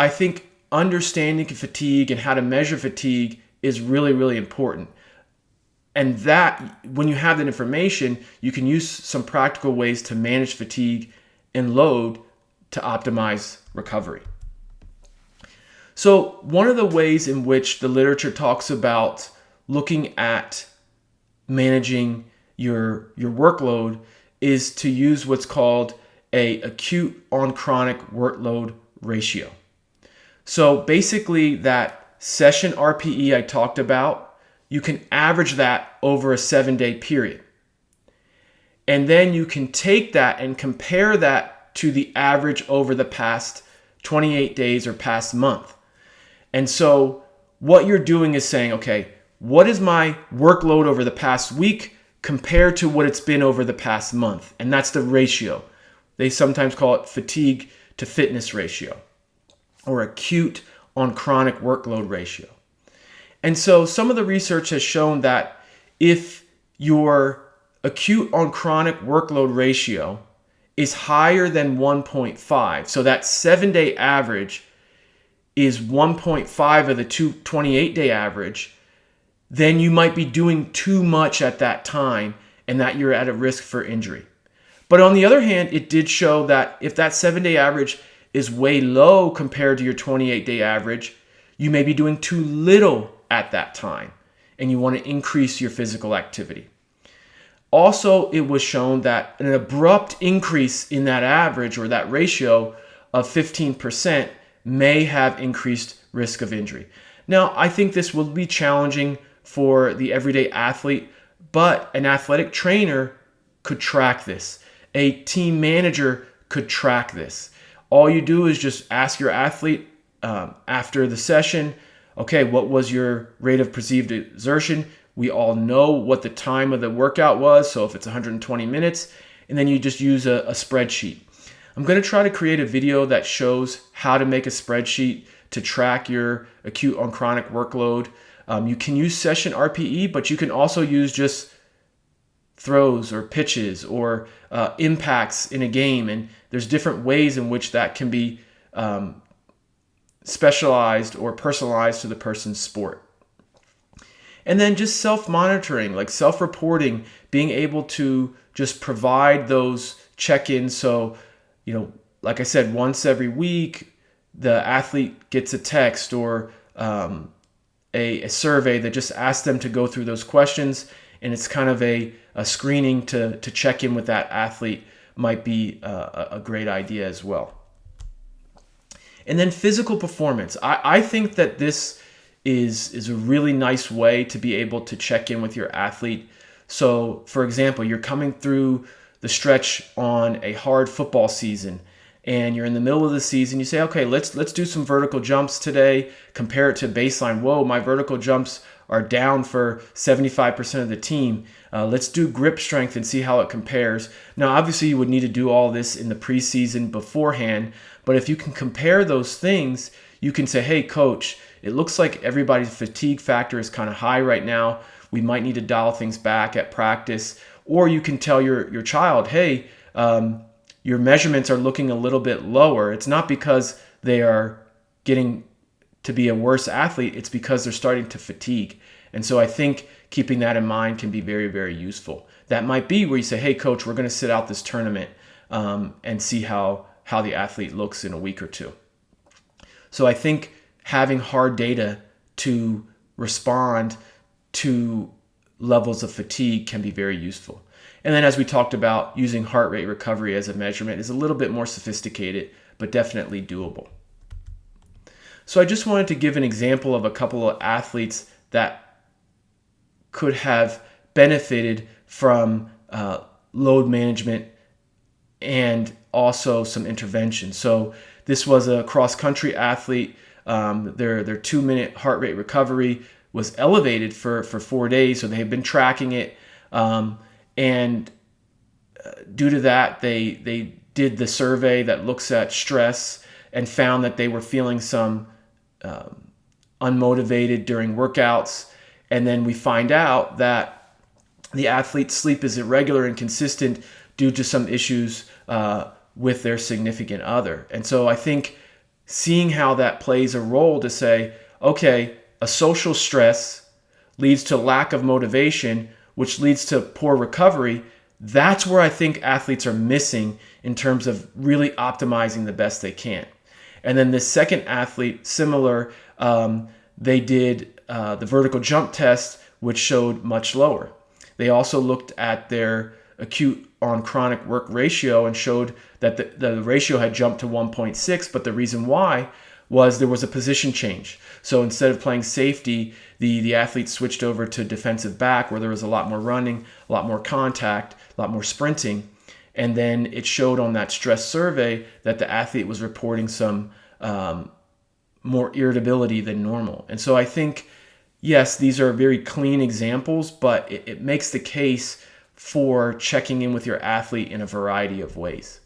I think understanding fatigue and how to measure fatigue is really, really important. And that, when you have that information, you can use some practical ways to manage fatigue and load to optimize recovery. So one of the ways in which the literature talks about looking at managing your workload is to use what's called a acute on chronic workload ratio. So basically that session RPE I talked about, you can average that over a 7-day period. And then you can take that and compare that to the average over the past 28 days or past month. And so what you're doing is saying, okay, what is my workload over the past week compared to what it's been over the past month? And that's the ratio. They sometimes call it fatigue to fitness ratio, or acute on chronic workload ratio. And so some of the research has shown that if your acute on chronic workload ratio is higher than 1.5, so that 7-day average is 1.5 of the 28-day average, then you might be doing too much at that time and that you're at a risk for injury. But on the other hand, it did show that if that 7-day average is way low compared to your 28-day average, you may be doing too little at that time and you want to increase your physical activity. Also, it was shown that an abrupt increase in that average or that ratio of 15% may have increased risk of injury. Now, I think this will be challenging for the everyday athlete, but an athletic trainer could track this. A team manager could track this. All you do is just ask your athlete after the session, okay, what was your rate of perceived exertion? We all know what the time of the workout was, so if it's 120 minutes, and then you just use a spreadsheet. I'm going to try to create a video that shows how to make a spreadsheet to track your acute on chronic workload. You can use session RPE, but you can also use just throws or pitches or impacts in a game. And there's different ways in which that can be specialized or personalized to the person's sport. And then just self-monitoring, like self-reporting, being able to just provide those check-ins. So, like I said, once every week, the athlete gets a text or a survey that just asks them to go through those questions. And it's kind of a screening to check in with that athlete might be a great idea as well. And then physical performance. I think that this is a really nice way to be able to check in with your athlete. So, for example, you're coming through the stretch on a hard football season and you're in the middle of the season. You say, okay, let's do some vertical jumps today. Compare it to baseline. Whoa, my vertical jumps are down for 75% of the team. Let's do grip strength and see how it compares. Now, obviously, you would need to do all this in the preseason beforehand. But if you can compare those things, you can say, hey, coach, it looks like everybody's fatigue factor is kind of high right now. We might need to dial things back at practice. Or you can tell your child, hey, your measurements are looking a little bit lower. It's not because they are getting to be a worse athlete. It's because they're starting to fatigue. And so I think keeping that in mind can be very, very useful. That might be where you say, hey, coach, we're going to sit out this tournament and see how the athlete looks in a week or two. So I think having hard data to respond to levels of fatigue can be very useful. And then as we talked about, using heart rate recovery as a measurement is a little bit more sophisticated, but definitely doable. So I just wanted to give an example of a couple of athletes that could have benefited from load management and also some intervention. So this was a cross-country athlete. Their 2-minute heart rate recovery was elevated for 4 days, so they had been tracking it. And due to that, they did the survey that looks at stress and found that they were feeling some unmotivated during workouts. And then we find out that the athlete's sleep is irregular and consistent due to some issues with their significant other. And so I think seeing how that plays a role to say, okay, a social stress leads to lack of motivation, which leads to poor recovery. That's where I think athletes are missing in terms of really optimizing the best they can. And then the second athlete, similar, they did the vertical jump test, which showed much lower. They also looked at their acute on chronic work ratio and showed that the ratio had jumped to 1.6, but the reason why was there was a position change. So instead of playing safety, the athlete switched over to defensive back, where there was a lot more running, a lot more contact, a lot more sprinting. And then it showed on that stress survey that the athlete was reporting some more irritability than normal. And so I think, yes, these are very clean examples, but it makes the case for checking in with your athlete in a variety of ways.